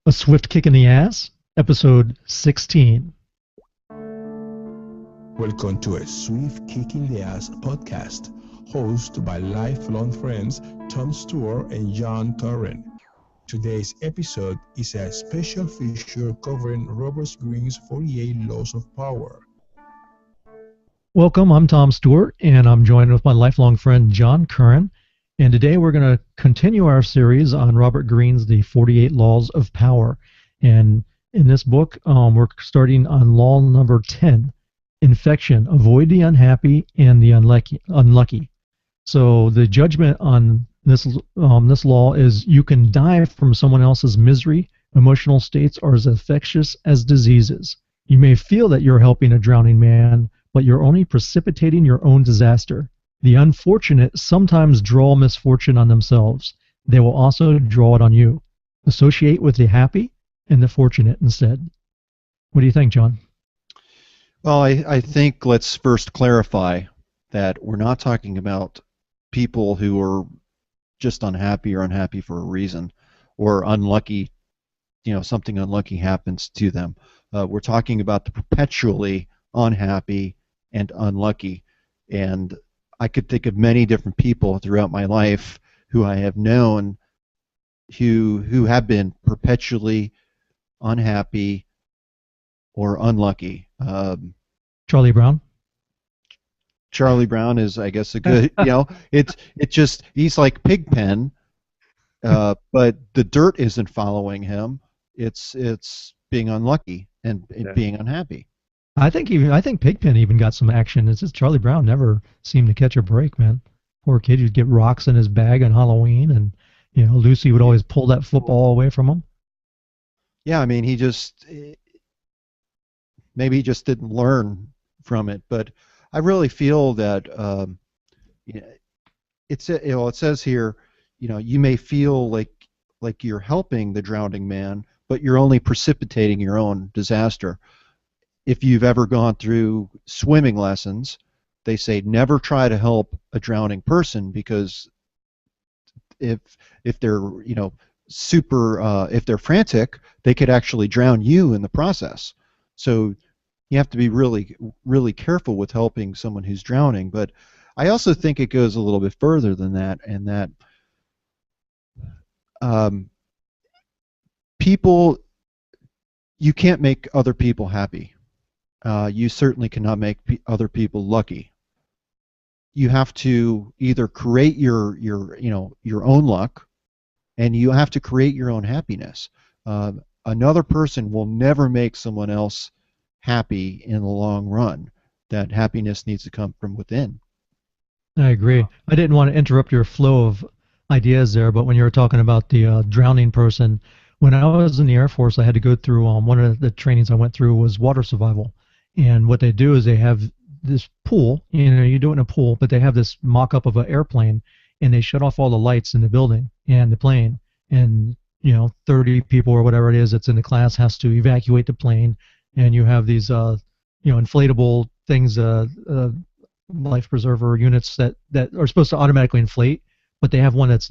A Swift Kick in the Ass, episode 16. Welcome to a Swift Kick in the Ass podcast, hosted by lifelong friends Tom Stewart and John Torren. Today's episode is a special feature covering Robert Greene's 48 Laws of Power. Welcome, I'm Tom Stewart, and I'm joined with my lifelong friend John Curran. And today we're going to continue our series on Robert Greene's The 48 Laws of Power. And in this book, we're starting on law number 10, infection, avoid the unhappy and the unlucky. So the judgment on this law is you can die from someone else's misery. Emotional states are as infectious as diseases. You may feel that you're helping a drowning man, but you're only precipitating your own disaster. The unfortunate sometimes draw misfortune on themselves. They will also draw it on you. Associate with the happy and the fortunate instead. What do you think, John? Well, I think let's first clarify that we're not talking about people who are just unhappy or unhappy for a reason, or unlucky, something unlucky happens to them. We're talking about the perpetually unhappy and unlucky. And I could think of many different people throughout my life who I have known who have been perpetually unhappy or unlucky. Charlie Brown? Charlie Brown is, I guess, a good, it's just, he's like Pigpen, but the dirt isn't following him. It's being unlucky and being unhappy. I think Pigpen even got some action. It's just Charlie Brown never seemed to catch a break, man. Poor kid, he'd get rocks in his bag on Halloween, and Lucy would always pull that football away from him. Yeah, I mean, maybe he just didn't learn from it, but I really feel that it says here, you may feel like you're helping the drowning man, but you're only precipitating your own disaster. If you've ever gone through swimming lessons, they say never try to help a drowning person, because if they're if they're frantic, they could actually drown you in the process. So you have to be really, really careful with helping someone who's drowning. But I also think it goes a little bit further than that, and that you can't make other people happy. You certainly cannot make other people lucky. You have to either create your own luck, and you have to create your own happiness. Another person will never make someone else happy in the long run. That happiness needs to come from within. I agree. I didn't want to interrupt your flow of ideas there, but when you were talking about the drowning person, when I was in the Air Force, I had to go through one of the trainings I went through was water survival. And what they do is they have this pool, you do it in a pool, but they have this mock-up of an airplane, and they shut off all the lights in the building and the plane, and 30 people or whatever it is that's in the class has to evacuate the plane, and you have these inflatable things, life preserver units that are supposed to automatically inflate, but they have one that's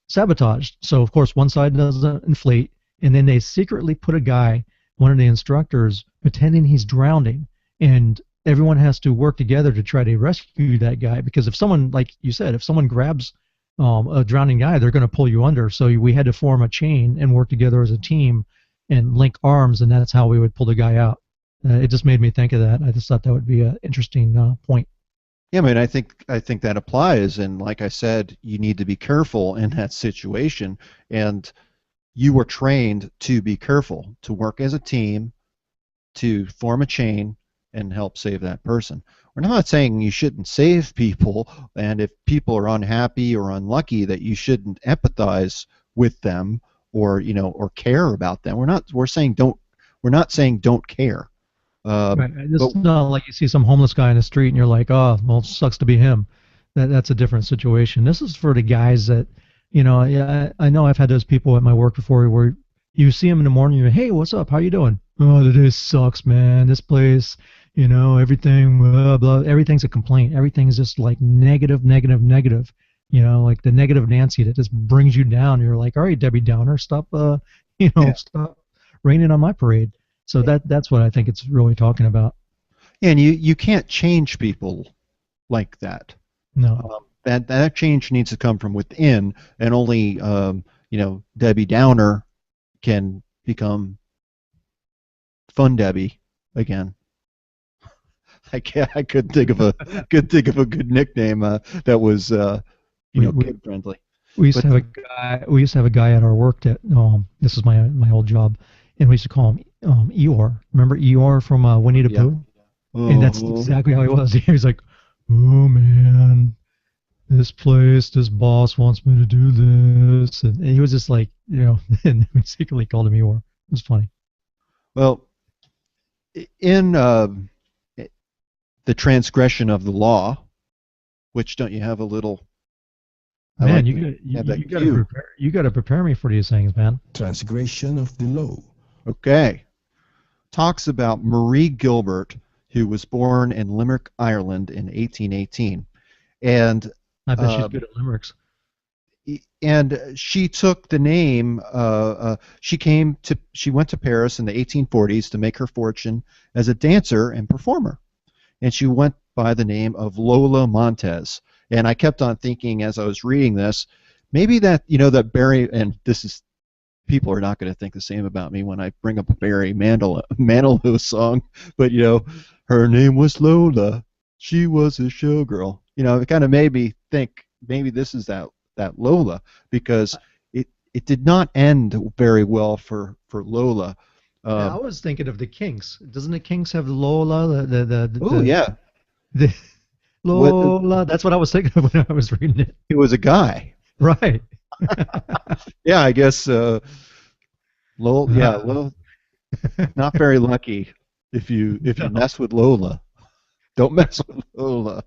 sabotaged. So of course one side doesn't inflate, and then they secretly put a guy, one of the instructors, pretending he's drowning, and everyone has to work together to try to rescue that guy, because if someone, like you said, if someone grabs a drowning guy, they're going to pull you under. So we had to form a chain and work together as a team and link arms, and that's how we would pull the guy out. It just made me think of that. I just thought that would be an interesting point. Yeah, I mean, I think that applies, and like I said, you need to be careful in that situation, and you were trained to be careful, to work as a team, to form a chain and help save that person. We're not saying you shouldn't save people, and if people are unhappy or unlucky, that you shouldn't empathize with them or care about them. We're not saying don't care. Right. It's not like you see some homeless guy in the street and you're like, oh, well, it sucks to be him. That's a different situation. This is for the guys that, yeah, I know I've had those people at my work before where you see them in the morning, you're, hey, what's up? How you doing? Oh, the day sucks, man. This place, everything, blah, blah, everything's a complaint. Everything's just like negative, negative, negative. Like the negative Nancy that just brings you down. You're like, all right, Debbie Downer, stop, Yeah. stop raining on my parade. So that's what I think it's really talking about. And you can't change people like that. No. That change needs to come from within, and only Debbie Downer can become Fun Debbie again. I couldn't think of a good nickname that was We, we kid friendly. we used to But have a guy. We used to have a guy at our work that this is my old job, and we used to call him Eeyore. Remember Eeyore from Winnie the yeah. Pooh? And that's Oh. exactly how he was. He was like, "Oh man, this boss wants me to do this," and he was just like, and we secretly called him Eeyore. It was funny. Well, in the transgression of the law, which don't you have a little? I Man, like you to got have you that got to cue. prepare me for these things, man. Transgression of the law. Okay. Talks about Marie Gilbert, who was born in Limerick, Ireland in 1818. And I bet she's uh, good at limericks. she took the name. She went to Paris in the 1840s to make her fortune as a dancer and performer, and she went by the name of Lola Montez. And I kept on thinking as I was reading this, maybe that that Barry, and this is people are not going to think the same about me when I bring up a Barry Manilow song, but her name was Lola. She was a showgirl. It kind of made me think maybe this is that Lola, because it did not end very well for Lola. Yeah, I Um, was thinking of the Kinks. Doesn't the Kinks have Lola? oh yeah, The what Lola. That's what I was thinking of when I was reading it. he was a guy. Right. Yeah, I guess Lola. Yeah, Ah, Lola, not very lucky if you no. mess with Lola. Don't mess with Lola.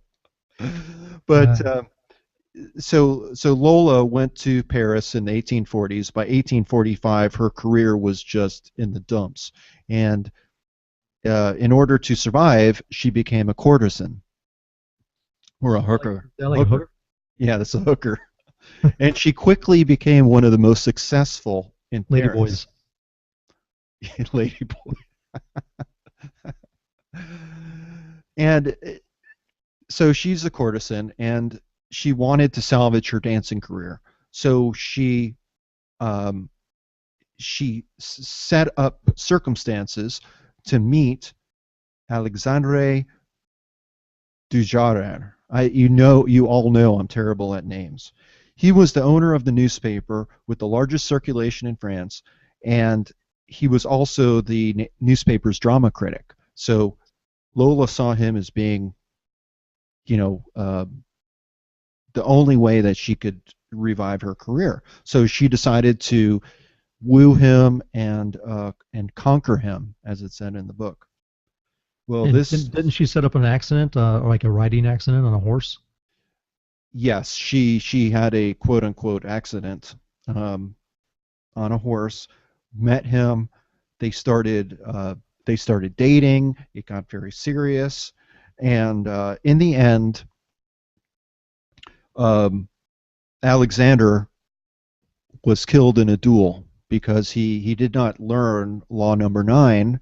Uh, But so Lola went to Paris in the 1840s. By 1845, her career was just in the dumps, and in order to survive, she became a courtesan or a hooker. sound like a Hooker? hooker. Yeah, that's a hooker. And she quickly became one of the most successful in Lady Paris. boys. Lady And so she's a courtesan, and she wanted to salvage her dancing career. So um, she set up circumstances to meet Alexandre Dujardin. You all know I'm terrible at names. He was the owner of the newspaper with the largest circulation in France, and he was also the newspaper's drama critic. So Lola saw him as being, you know, uh, the only way that she could revive her career. So she decided to woo him and conquer him, as it said in the book. Well, And this didn't she set up an accident, or like a riding accident on a horse? yes, she had a quote unquote accident um, on a horse. Met him. They started they started dating. It got very serious, and in the end, um, Alexander was killed in a duel because he did not learn law number 9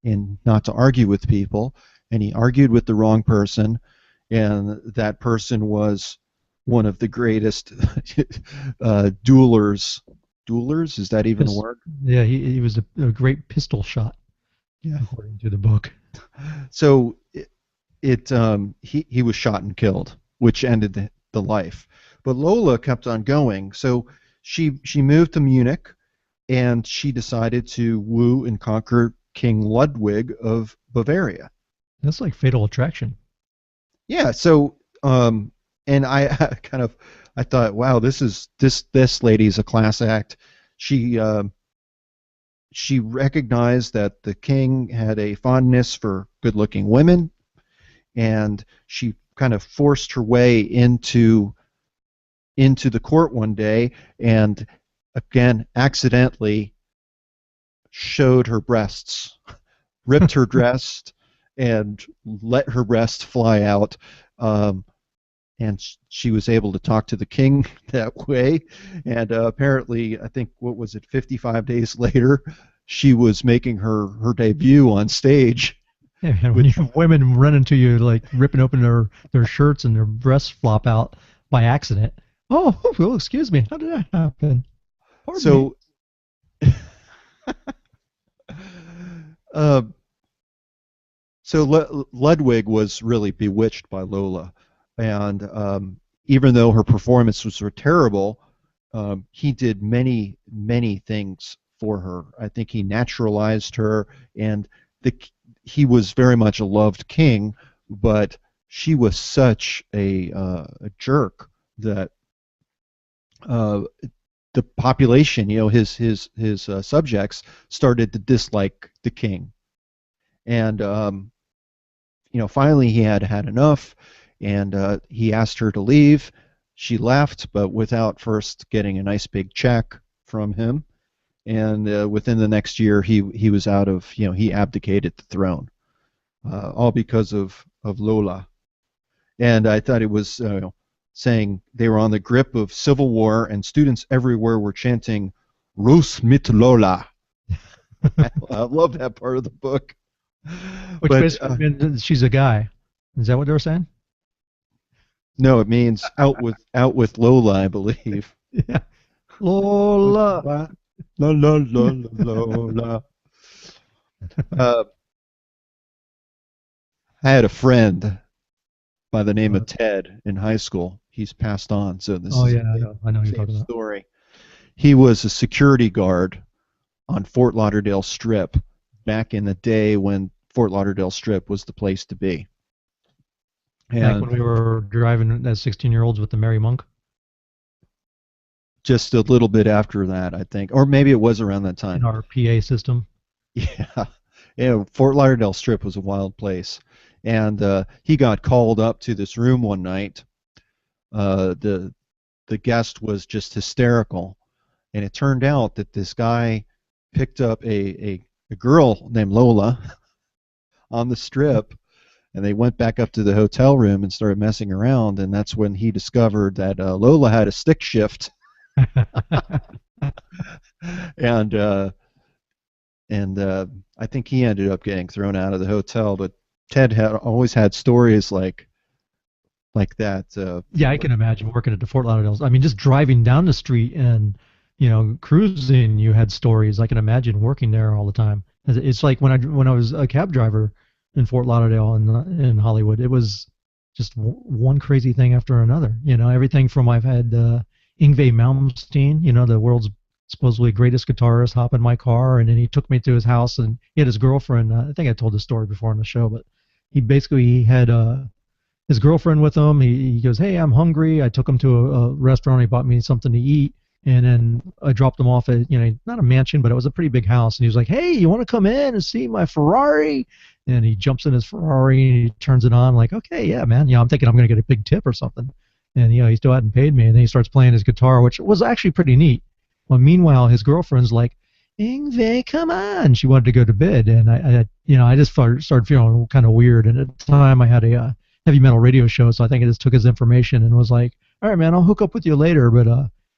in not to argue with people, and he argued with the wrong person, and that person was one of the greatest duelers. Duelers, is that even a Pis- word? yeah, he was a great pistol shot, Yeah. according to the book. So he was shot and killed, which ended the life. But Lola kept on going. So she moved to Munich, and she decided to woo and conquer King Ludwig of Bavaria. That's like Fatal Attraction. Yeah. So and I I thought, wow, this lady's a class act. She she recognized that the king had a fondness for good-looking women, and she kind of forced her way into the court one day, and again accidentally showed her breasts, ripped her dress, and let her breast fly out. Um, and she was able to talk to the king that way. And apparently, I think, what was it, 55 days later, she was making her debut on stage Yeah, man, when with. you have women running to you, like ripping open their shirts and their breasts flop out by accident. Oh, well, excuse me. How did that happen? Pardon me. So uh, Ludwig was really bewitched by Lola, and even though her performances were terrible, he did many things for her. I think he naturalized her, and the he was very much a loved king, but she was such a jerk that uh, the population, his subjects, started to dislike the king, and finally he had enough, and he asked her to leave. She left, but without first getting a nice big check from him. And within the next year, he was out of, he abdicated the throne, all because of Lola. And I thought it was saying they were on the grip of civil war, and students everywhere were chanting "Rus mit Lola." I love that part of the book. Which But basically means she's a guy. Is that what they were saying? no, it means out with Lola, I believe. Yeah. Lola. La la la la Lola. Uh, I had a friend by the name of Ted in high school. He's passed on, so this Oh is yeah, a I know who you're same talking about. story. He was a security guard on Fort Lauderdale Strip back in the day when Fort Lauderdale Strip was the place to be. Back when And we were driving as 16-year-olds with the Merry Monk. just a little bit after that, I think, or maybe it was around that In time. our PA system. Yeah, yeah. Fort Lauderdale Strip was a wild place, and he got called up to this room one night. The guest was just hysterical, and it turned out that this guy picked up a girl named Lola on the strip, and they went back up to the hotel room and started messing around, and that's when he discovered that Lola had a stick shift, and I think he ended up getting thrown out of the hotel. But Ted had always had stories like that. Yeah, I can imagine working at the Fort Lauderdale. I mean, just driving down the street and cruising, you had stories. I can imagine working there all the time. It's like when I was a cab driver in Fort Lauderdale and in Hollywood. It was just one crazy thing after another. Everything from I've had Yngwie Malmsteen, the world's supposedly greatest guitarist, hop in my car, and then he took me to his house, and he had his girlfriend. I think I told this story before on the show, but he had his girlfriend with him. He goes, "Hey, I'm hungry." I took him to a restaurant. He bought me something to eat, and then I dropped him off at not a mansion, but it was a pretty big house. And he was like, "Hey, you want to come in and see my Ferrari?" And he jumps in his Ferrari and he turns it on. Like, okay, yeah, man. I'm thinking I'm gonna get a big tip or something. And he still hadn't paid me. And then he starts playing his guitar, which was actually pretty neat. Well, meanwhile, his girlfriend's like, "Yngwie, come on." She wanted to go to bed, and I just started feeling kind of weird. And at the time, I had a heavy metal radio show, so I think I just took his information and was like, "All right, man, I'll hook up with you later." But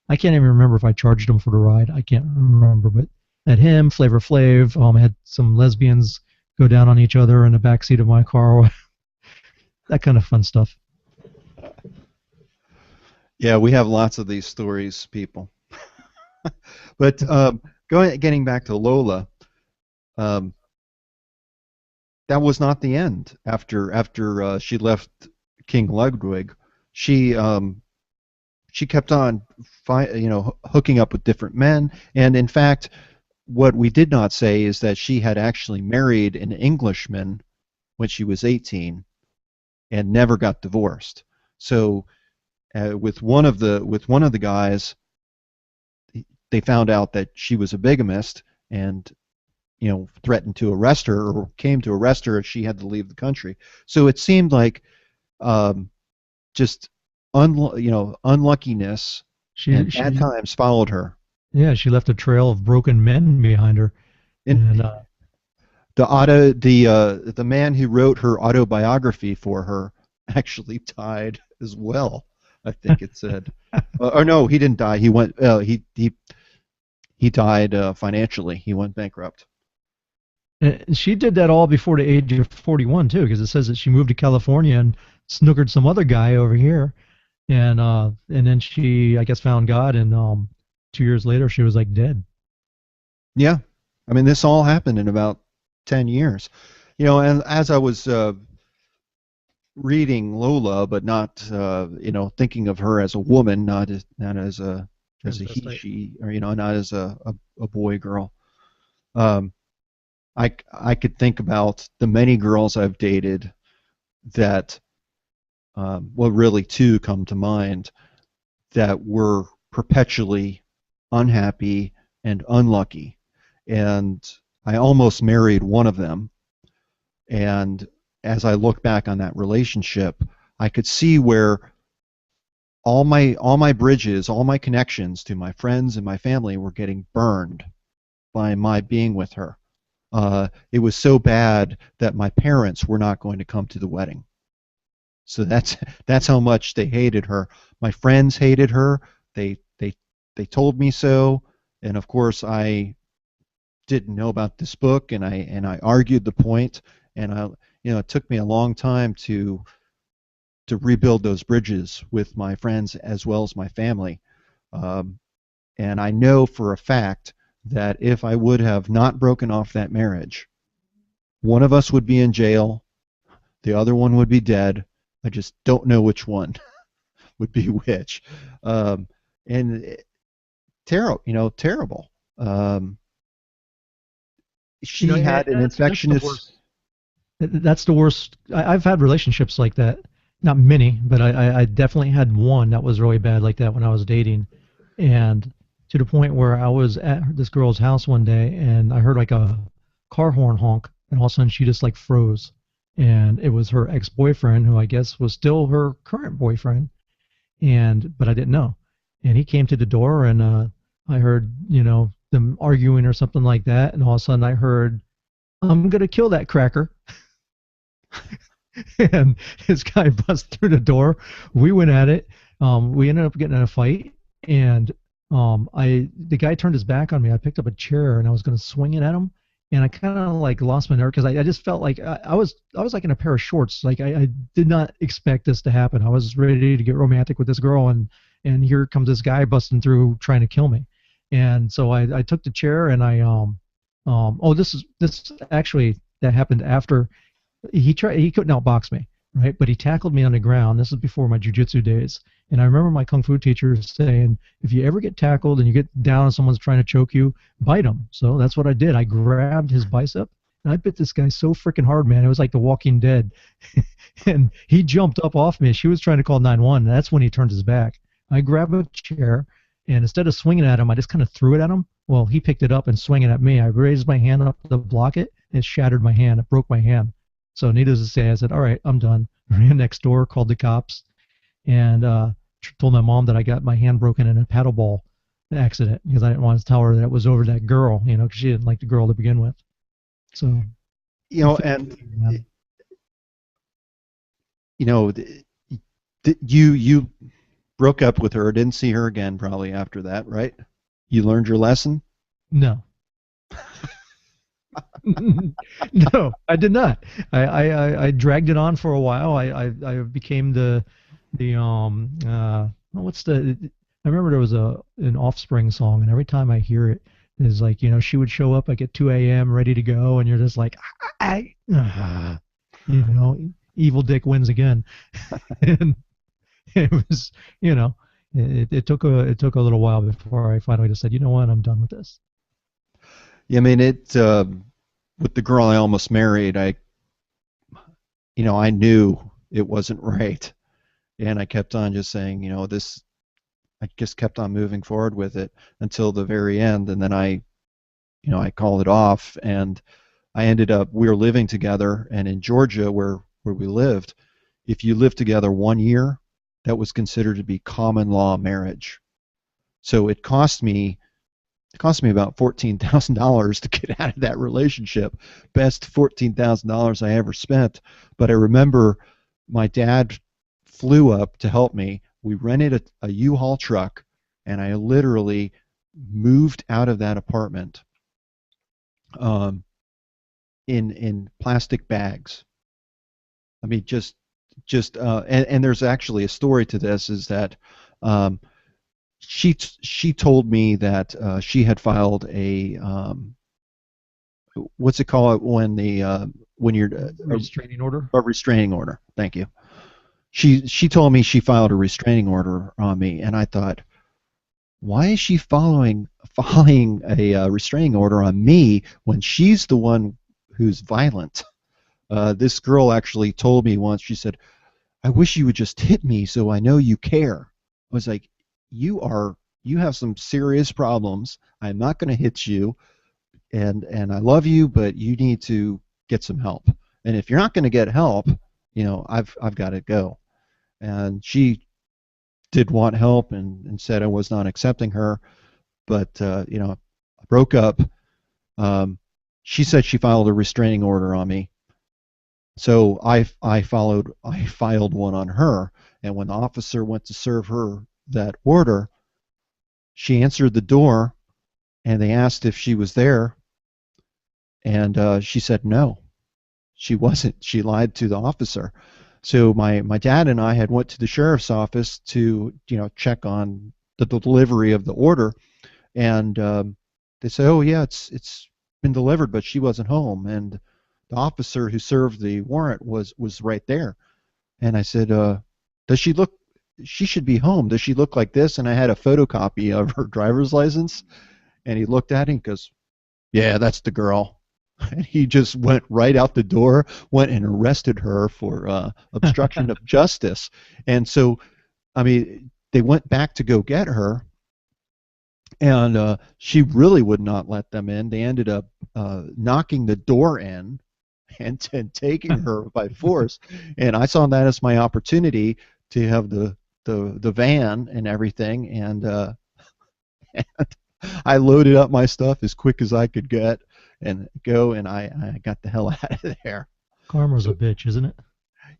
I can't even remember if I charged him for the ride. I can't remember, but at him, Flavor Flav, I had some lesbians go down on each other in the back seat of my car, that kind of fun stuff. Yeah, we have lots of these stories, people. But getting back to Lola, um, that was not the end. After she left King Ludwig, she kept on hooking up with different men, and in fact, what we did not say is that she had actually married an Englishman when she was 18 and never got divorced. So with one of the guys, they found out that she was a bigamist, and threatened to arrest her, or came to arrest her if she had to leave the country. So it seemed like just unluckiness and bad times followed her. Yeah, she left a trail of broken men behind her. And And the man who wrote her autobiography for her actually died as well. I think it said. Or no, he didn't die. He went. He died financially. He went bankrupt. And she did that all before the age of 41 too, because it says that she moved to California and snookered some other guy over here, and then she, I guess, found God, and 2 years later she was like dead. Yeah, I mean, this all happened in about 10 years. And as I was reading Lola, but not thinking of her as a woman, not as a he Transvestite. she, or not as a boy girl. Um, I could think about the many girls I've dated that well, really two come to mind that were perpetually unhappy and unlucky, and I almost married one of them. And as I look back on that relationship, I could see where all my bridges, all my connections to my friends and my family were getting burned by my being with her. It was so bad that my parents were not going to come to the wedding. So that's how much they hated her. My friends hated her. They told me so, and of course I didn't know about this book, and I argued the point, and it took me a long time to rebuild those bridges with my friends as well as my family. Um, and I know for a fact that if I would have not broken off that marriage, one of us would be in jail, the other one would be dead. I just don't know which one would be which. And terrible. She had an That's the infectious. worst. That's the worst. I've had relationships like that. Not many, but I definitely had one that was really bad like that when I was dating, and to the point where I was at this girl's house one day and I heard like a car horn honk, and all of a sudden she just like froze, and it was her ex-boyfriend, who I guess was still her current boyfriend, and but I didn't know, and he came to the door, and I heard them arguing or something like that, and all of a sudden I heard, "I'm gonna kill that cracker." And this guy busts through the door. We went at it. We ended up getting in a fight, and I the guy turned his back on me. I picked up a chair and I was going to swing it at him, and I kind of like lost my nerve because I just felt like I was like in a pair of shorts. Like I did not expect this to happen. I was ready to get romantic with this girl, and here comes this guy busting through trying to kill me. And so I took the chair and oh, this actually that happened after he couldn't outbox me, right? But he tackled me on the ground. This is before my jujitsu days, and I remember my kung fu teacher saying, if you ever get tackled and you get down and someone's trying to choke you, bite them. So that's what I did. I grabbed his bicep and I bit this guy so freaking hard, man. It was like The Walking Dead. And he jumped up off me. She was trying to call 911. That's when he turned his back. I grabbed a chair, and instead of swinging at him, I just kind of threw it at him. Well, he picked it up and swung it at me. I raised my hand up to block it. It shattered my hand. It broke my hand. So needless to say, I said, all right, I'm done. Ran next door, called the cops, and told my mom that I got my hand broken in a paddleball accident because I didn't want to tell her that it was over that girl, because she didn't like the girl to begin with. So, And you know, you broke up with her, didn't see her again probably after that, right? You learned your lesson? no. No, I did not. I dragged it on for a while. I became what's the I remember there was an Offspring song, and every time I hear it, is like, she would show up like at 2 a.m. ready to go, and you're just like, evil dick wins again. And it was, it took a little while before I finally just said, you know what, I'm done with this. Yeah, I mean with the girl I almost married, I knew it wasn't right, and I kept on just saying, I just kept on moving forward with it until the very end, and then I called it off, and we were living together, and in Georgia where we lived, if you lived together 1 year, that was considered to be common law marriage. So it cost me about $14,000 to get out of that relationship. Best $14,000 I ever spent. But I remember my dad flew up to help me. We rented a U-Haul truck, and I literally moved out of that apartment um, in plastic bags. I mean, and there's actually a story to this. Is that um, she told me that she had filed a what's it called when you're Restraining order. a restraining order. Thank you. She told me she filed a restraining order on me, and I thought, why is she filing a restraining order on me when she's the one who's violent? This girl actually told me once. She said, "I wish you would just hit me so I know you care." I was like, you have some serious problems. I'm not going to hit you, and I love you, but you need to get some help. And if you're not going to get help, I've got to go. And she did want help and said I was not accepting her, but I broke up. She said she filed a restraining order on me, so I filed one on her. And when the officer went to serve her that order, she answered the door, and they asked if she was there, and she said no, she wasn't. She lied to the officer. So my dad and I had went to the sheriff's office to check on the delivery of the order, and they said, oh yeah, it's been delivered, but she wasn't home, and the officer who served the warrant was right there. And I said, does she look? She should be home. Does she look like this? And I had a photocopy of her driver's license, and he looked at it and goes, yeah, that's the girl. And he just went right out the door, went and arrested her for obstruction of justice. And so, I mean, they went back to go get her, and she really would not let them in. They ended up knocking the door in and taking her by force. And I saw that as my opportunity to have the van and everything, and I loaded up my stuff as quick as I could get and go, and I got the hell out of there. Karma's a So, bitch, isn't it?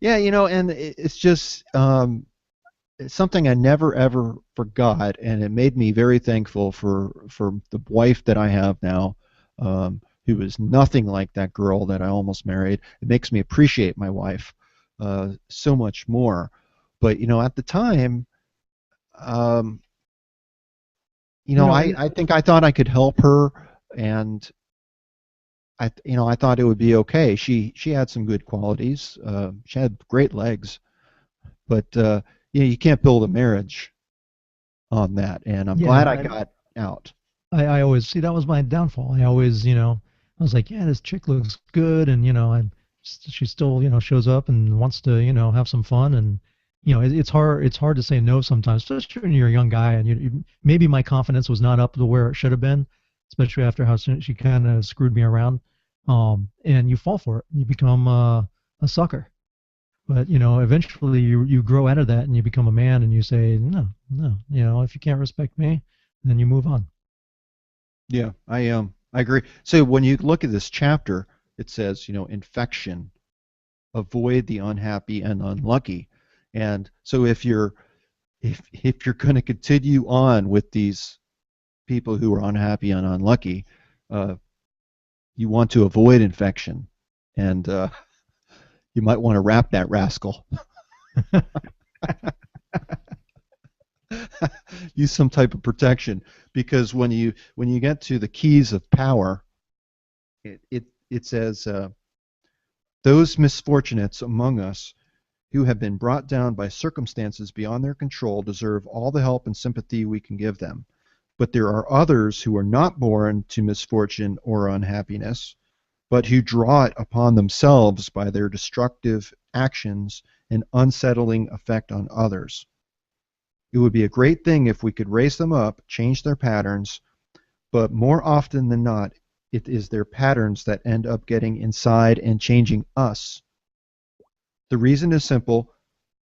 yeah, and it's just it's something I never ever forgot, and it made me very thankful for the wife that I have now, who is nothing like that girl that I almost married. It makes me appreciate my wife so much more. But at the time, um, You know, I think I thought I could help her, and I thought it would be okay. She had some good qualities. She had great legs, but you can't build a marriage on that. And I'm glad I yeah, got out. I always see that was my downfall. I always, I was like, yeah, this chick looks good, and she still, shows up and wants to, have some fun, and it's hard to say no sometimes, especially when you're a young guy, and maybe my confidence was not up to where it should have been, especially after how soon she kind of screwed me around, and you fall for it, you become a sucker. But eventually you grow out of that and you become a man and you say no, no. If you can't respect me, then you move on. Yeah, I agree. So when you look at this chapter, it says, infection, avoid the unhappy and unlucky. And so if you're going to continue on with these people who are unhappy and unlucky, uh, you want to avoid infection, and you might want to wrap that rascal. Use some type of protection, because when you get to the keys of power, it says those misfortunates among us who have been brought down by circumstances beyond their control deserve all the help and sympathy we can give them. But there are others who are not born to misfortune or unhappiness, but who draw it upon themselves by their destructive actions and unsettling effect on others. It would be a great thing if we could raise them up, change their patterns, but more often than not, it is their patterns that end up getting inside and changing us. The reason is simple.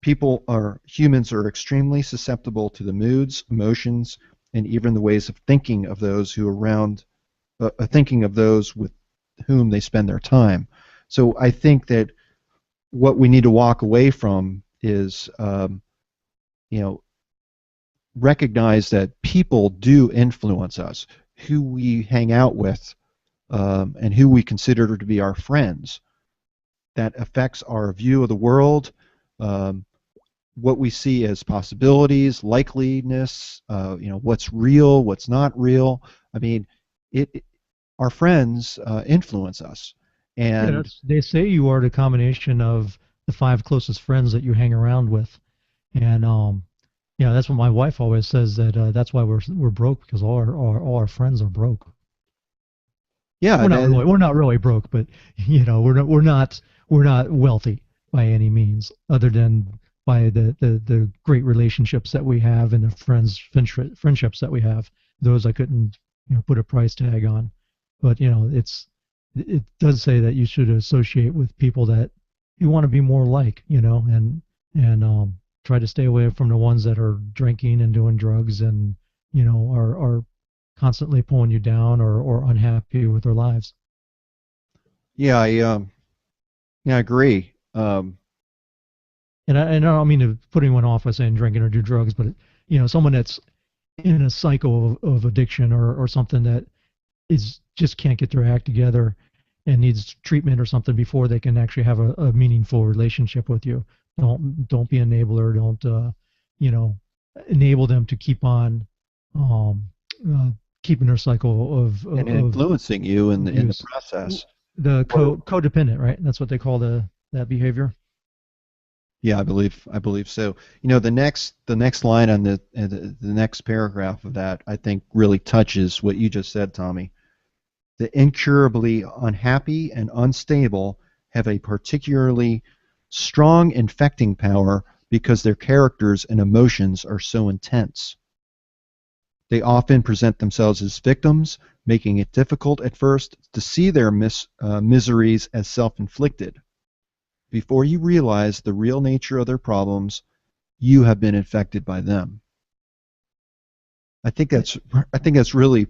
Humans are extremely susceptible to the moods, emotions, and even the ways of thinking of those thinking of those with whom they spend their time. So I think that what we need to walk away from is you know, recognize that people do influence us, who we hang out with, and who we consider to be our friends. That affects our view of the world, um, what we see as possibilities, likeliness, what's real, what's not real. I mean, our friends influence us, Yeah, and that's, they say you are the combination of the five closest friends that you hang around with, and yeah, that's what my wife always says that that's why we're broke because all our friends are broke. yeah, We're not really broke, but we're not wealthy by any means, other than by the great relationships that we have and the friendships that we have. Those I couldn't put a price tag on, but it does say that you should associate with people that you want to be more like, and try to stay away from the ones that are drinking and doing drugs and are constantly pulling you down or unhappy with their lives. yeah, I agree. And I don't mean to put anyone off by saying drinking or do drugs, but someone that's in a cycle of addiction or something that is just can't get their act together and needs treatment or something before they can actually have a meaningful relationship with you. Don't be an enabler. Don't you know enable them to keep on um, uh, keeping their cycle And influencing you in the abuse. process. The Or, codependent, right? That's what they call that behavior. yeah, I believe so. The next line on the next paragraph of that I think really touches what you just said, Tommy. The incurably unhappy and unstable have a particularly strong infecting power because their characters and emotions are so intense. They often present themselves as victims, making it difficult at first to see their miseries as self-inflicted. Before you realize the real nature of their problems, you have been infected by them. I think that's I think that's really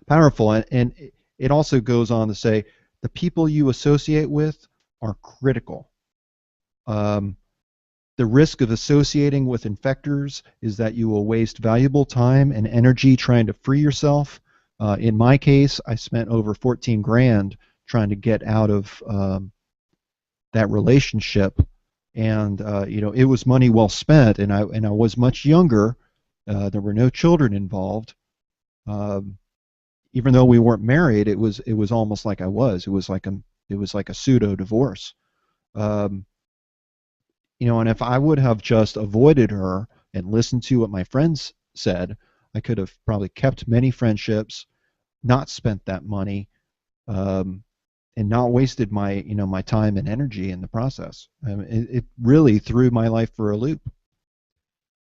powerful, and it also goes on to say the people you associate with are critical. Um, the risk of associating with infectors is that you will waste valuable time and energy trying to free yourself. In my case, I spent over 14 grand trying to get out of that relationship, and it was money well spent, and I was much younger. There were no children involved. Um, Even though we weren't married, it was almost like I was. It was like a pseudo divorce. Um, and if I would have just avoided her and listened to what my friends said, I could have probably kept many friendships, not spent that money, um, and not wasted my time and energy in the process. It really threw my life for a loop.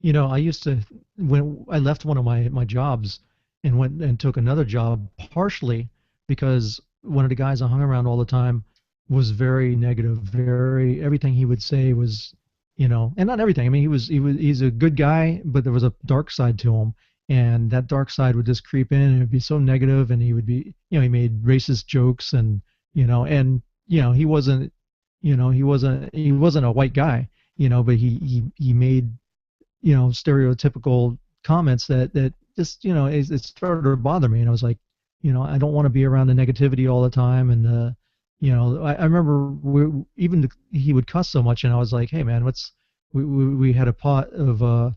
I used to, when I left one of my jobs and went and took another job, partially because one of the guys I hung around all the time was very negative. Very everything he would say was, and not everything. I mean, he's a good guy, but there was a dark side to him, and that dark side would just creep in, and it'd be so negative, and he would be, he made racist jokes, and he wasn't a white guy, but he made stereotypical comments that just it started to bother me, and I was like, I don't want to be around the negativity all the time, and I remember he would cuss so much, and I was like, hey man, we had a pot of a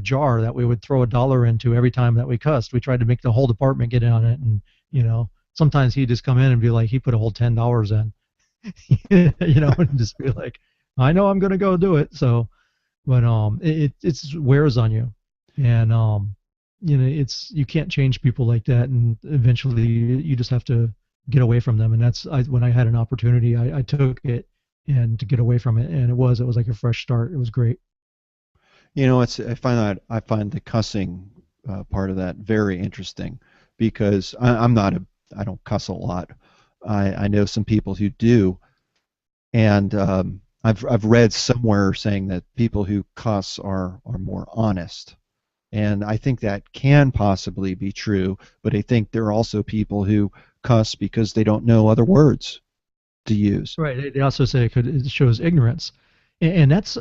jar that we would throw $1 into every time that we cussed. We tried to make the whole department get in on it, and sometimes he'd just come in and be like, he put a whole $10 in, and just be like, I know I'm gonna go do it, so but it's wears on you, and it's you can't change people like that, and eventually you just have to get away from them, and when I had an opportunity, I took it, and to get away from it, and it was like a fresh start. It was great. It's I find the cussing part of that very interesting because I don't cuss a lot. I know some people who do, and I've read somewhere saying that people who cuss are more honest, and I think that can possibly be true. But I think there are also people who cuss because they don't know other words to use. Right. They also say it shows ignorance, and that's,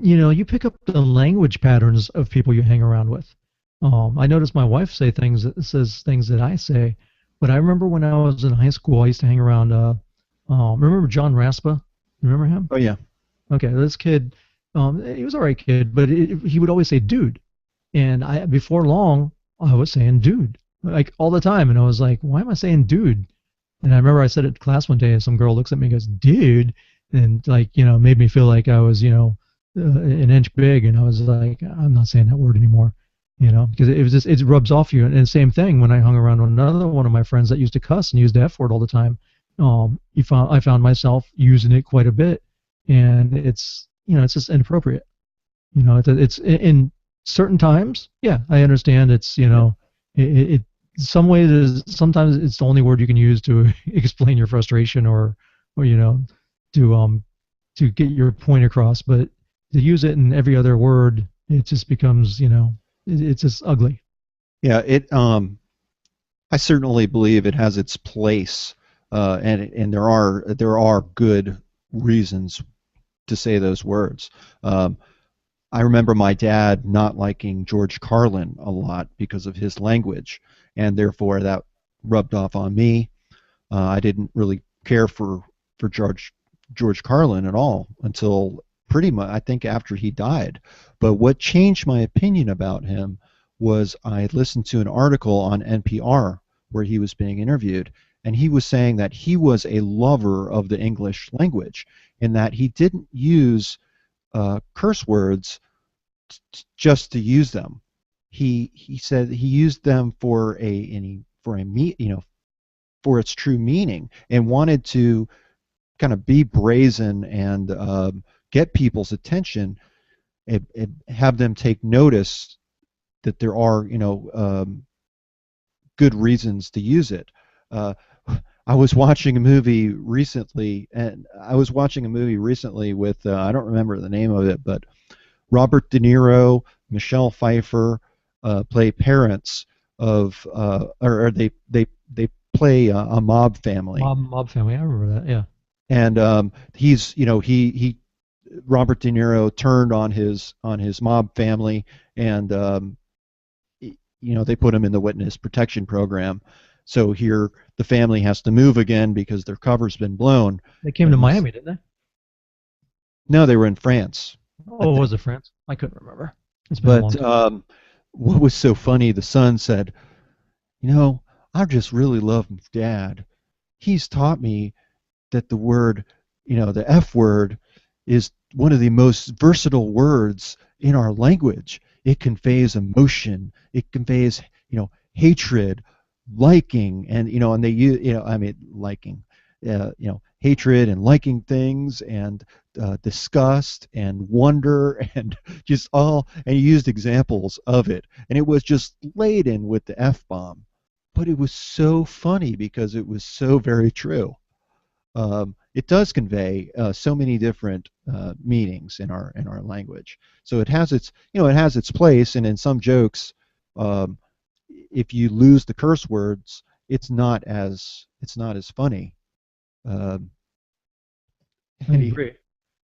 you pick up the language patterns of people you hang around with. I notice my wife says things that I say, but I remember when I was in high school, I used to hang around. Remember John Raspa? Remember him? Oh yeah. Okay, this kid, he was all right kid, but he would always say dude, and before long I was saying dude like all the time, and I was like, why am I saying dude? And I remember I said it to class one day, and some girl looks at me and goes, dude, and like, made me feel like I was, an inch big, and I was like, I'm not saying that word anymore, because it was just, it rubs off you. And same thing when I hung around with another one of my friends that used to cuss and use the F word all the time. I found myself using it quite a bit, and it's just inappropriate. It's in certain times. Yeah, I understand. It some ways sometimes it's the only word you can use to explain your frustration or to get your point across. But to use it in every other word, it just becomes it's just ugly. Yeah, I certainly believe it has its place, and there are good reasons to say those words. I remember my dad not liking George Carlin a lot because of his language, and therefore that rubbed off on me. I didn't really care for George Carlin at all until pretty much I think after he died. But what changed my opinion about him was I listened to an article on NPR where he was being interviewed, and he was saying that he was a lover of the English language, and that he didn't use curse words just to use them. He said he used them for for its true meaning, and wanted to kind of be brazen and get people's attention, and have them take notice that there are good reasons to use it. I was watching a movie recently, with I don't remember the name of it, but Robert De Niro, Michelle Pfeiffer play parents of, or they play a mob family, Mob family. I remember that. Yeah. and he Robert De Niro turned on his mob family, and they put him in the witness protection program. So here the family has to move again because their cover's been blown. They came to Miami, didn't they? No, they were in France. Oh, was it France? I couldn't remember. It's been a long But time. what was so funny, the son said, I just really love Dad. He's taught me that the word, the F word, is one of the most versatile words in our language. It conveys emotion. It conveys, hatred, liking, and they use, liking, hatred and liking things, and disgust and wonder, and and he used examples of it, and it was just laden with the F-bomb. But it was so funny because it was so very true. It does convey so many different meanings in our language. So it has its place, and in some jokes, if you lose the curse words, it's not as funny. Um, I agree.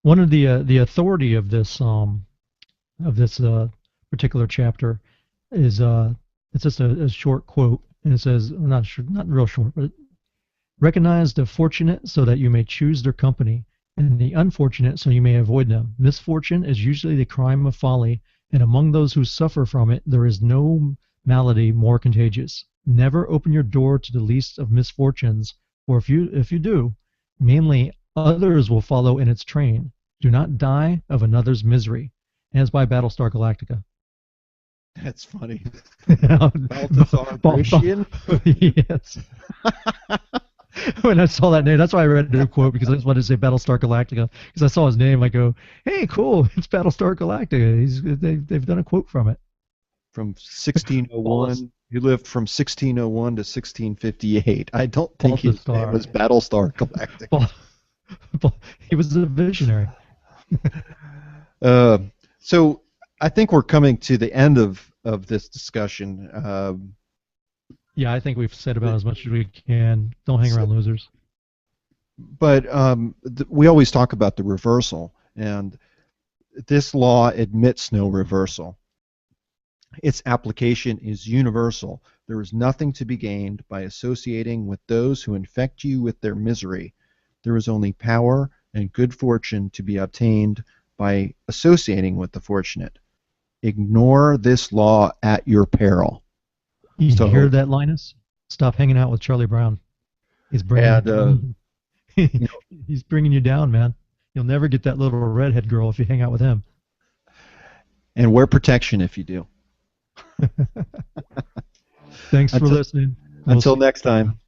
One of the authority of this particular chapter is it's just a short quote, and it says, not real short, but recognize the fortunate so that you may choose their company, and the unfortunate so you may avoid them. Misfortune is usually the crime of folly, and among those who suffer from it there is no malady more contagious. Never open your door to the least of misfortunes, for if you do, mainly others will follow in its train. Do not die of another's misery. And it's by Battlestar Galactica. That's funny. Balthazar Gracian. Yes. When I saw that name, that's why I read the quote, because I just wanted to say Battlestar Galactica, because I saw his name. I go, hey, cool, it's Battlestar Galactica. They've done a quote from it. From 1601. He lived from 1601 to 1658. I don't think his name was Battlestar Galactica. He was a visionary. So I think we're coming to the end of this discussion. Yeah, I think we've said about as much as we can. Don't hang around losers. But we always talk about the reversal, and this law admits no reversal. Its application is universal. There is nothing to be gained by associating with those who infect you with their misery. There is only power and good fortune to be obtained by associating with the fortunate. Ignore this law at your peril. You hear So, that, Linus? Stop hanging out with Charlie Brown. He's and you know, he's bringing you down, man. You'll never get that little redhead girl if you hang out with him. and wear protection if you do. Thanks for Until, listening. We'll until see next you. time.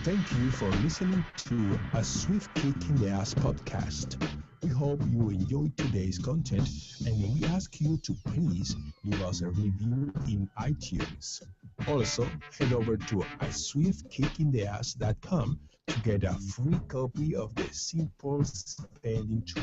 Thank you for listening to A Swift Kick in the Ass podcast. We hope you enjoyed today's content, and we ask you to please leave us a review in iTunes. Also, head over to aswiftkickintheass.com to get a free copy of the Simple Spending Tool.